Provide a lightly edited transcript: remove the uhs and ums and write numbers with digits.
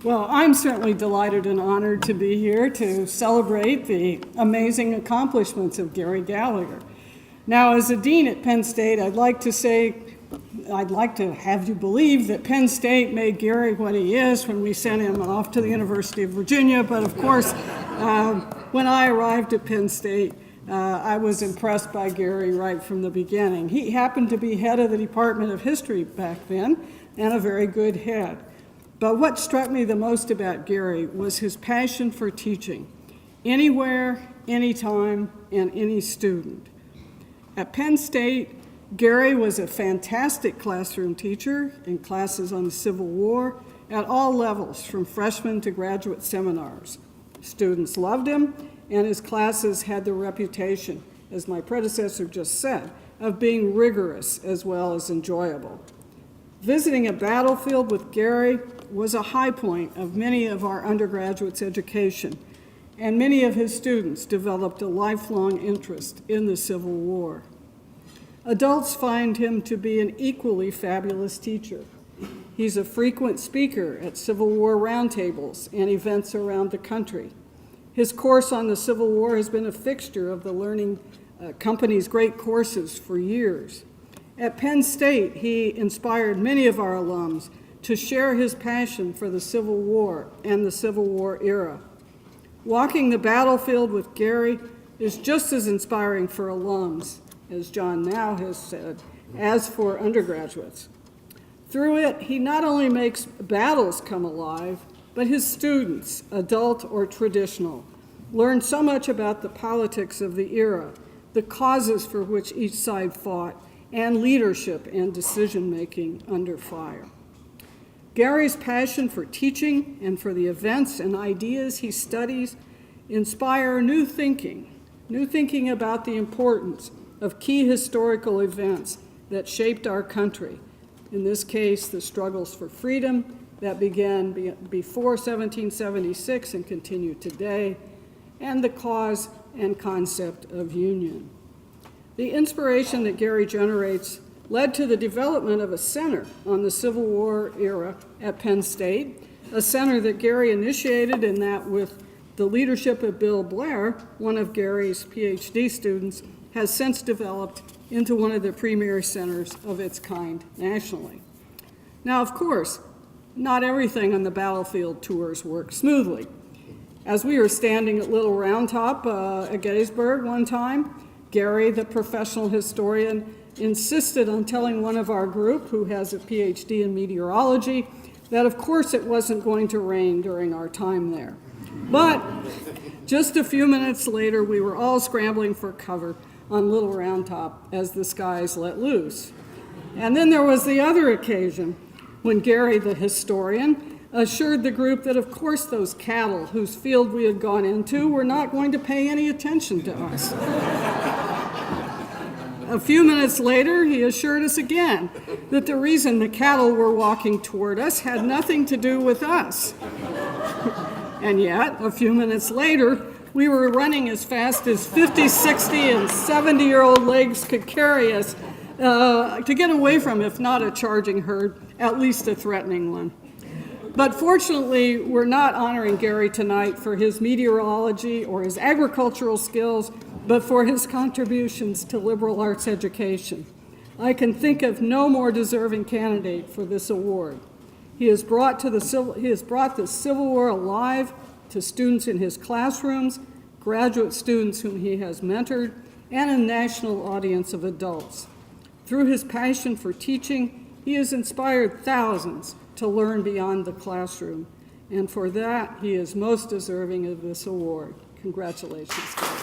Well, I'm certainly delighted and honored to be here to celebrate the amazing accomplishments of Gary Gallagher. Now, as a dean at Penn State, I'd like to have you believe that Penn State made Gary what he is when we sent him off to the University of Virginia. But of course, when I arrived at Penn State, I was impressed by Gary right from the beginning. He happened to be head of the Department of History back then, and a very good head. But what struck me the most about Gary was his passion for teaching, anywhere, anytime, and any student. At Penn State, Gary was a fantastic classroom teacher in classes on the Civil War at all levels, from freshman to graduate seminars. Students loved him, and his classes had the reputation, as my predecessor just said, of being rigorous as well as enjoyable. Visiting a battlefield with Gary was a high point of many of our undergraduates' education, and many of his students developed a lifelong interest in the Civil War. Adults find him to be an equally fabulous teacher. He's a frequent speaker at Civil War roundtables and events around the country. His course on the Civil War has been a fixture of the Learning Company's great courses for years. At Penn State, he inspired many of our alums to share his passion for the Civil War and the Civil War era. Walking the battlefield with Gary is just as inspiring for alums, as John now has said, as for undergraduates. Through it, he not only makes battles come alive, but his students, adult or traditional, learn so much about the politics of the era, the causes for which each side fought, and leadership and decision-making under fire. Gary's passion for teaching and for the events and ideas he studies inspire new thinking about the importance of key historical events that shaped our country. In this case, the struggles for freedom that began before 1776 and continue today, and the cause and concept of union. The inspiration that Gary generates led to the development of a center on the Civil War era at Penn State, a center that Gary initiated, and that with the leadership of Bill Blair, one of Gary's PhD students, has since developed into one of the premier centers of its kind nationally. Now, of course, not everything on the battlefield tours worked smoothly. As we were standing at Little Round Top at Gettysburg one time, Gary, the professional historian, insisted on telling one of our group, who has a PhD in meteorology, that of course it wasn't going to rain during our time there. But just a few minutes later, we were all scrambling for cover on Little Round Top as the skies let loose. And then there was the other occasion when Gary, the historian, assured the group that of course those cattle whose field we had gone into were not going to pay any attention to us. A few minutes later, he assured us again that the reason the cattle were walking toward us had nothing to do with us. And yet, a few minutes later, we were running as fast as 50, 60, and 70-year-old legs could carry us to get away from, if not a charging herd, at least a threatening one. But fortunately, we're not honoring Gary tonight for his meteorology or his agricultural skills, but for his contributions to liberal arts education. I can think of no more deserving candidate for this award. He has brought the Civil War alive to students in his classrooms, graduate students whom he has mentored, and a national audience of adults. Through his passion for teaching, he has inspired thousands to learn beyond the classroom, and for that, he is most deserving of this award. Congratulations, Gary.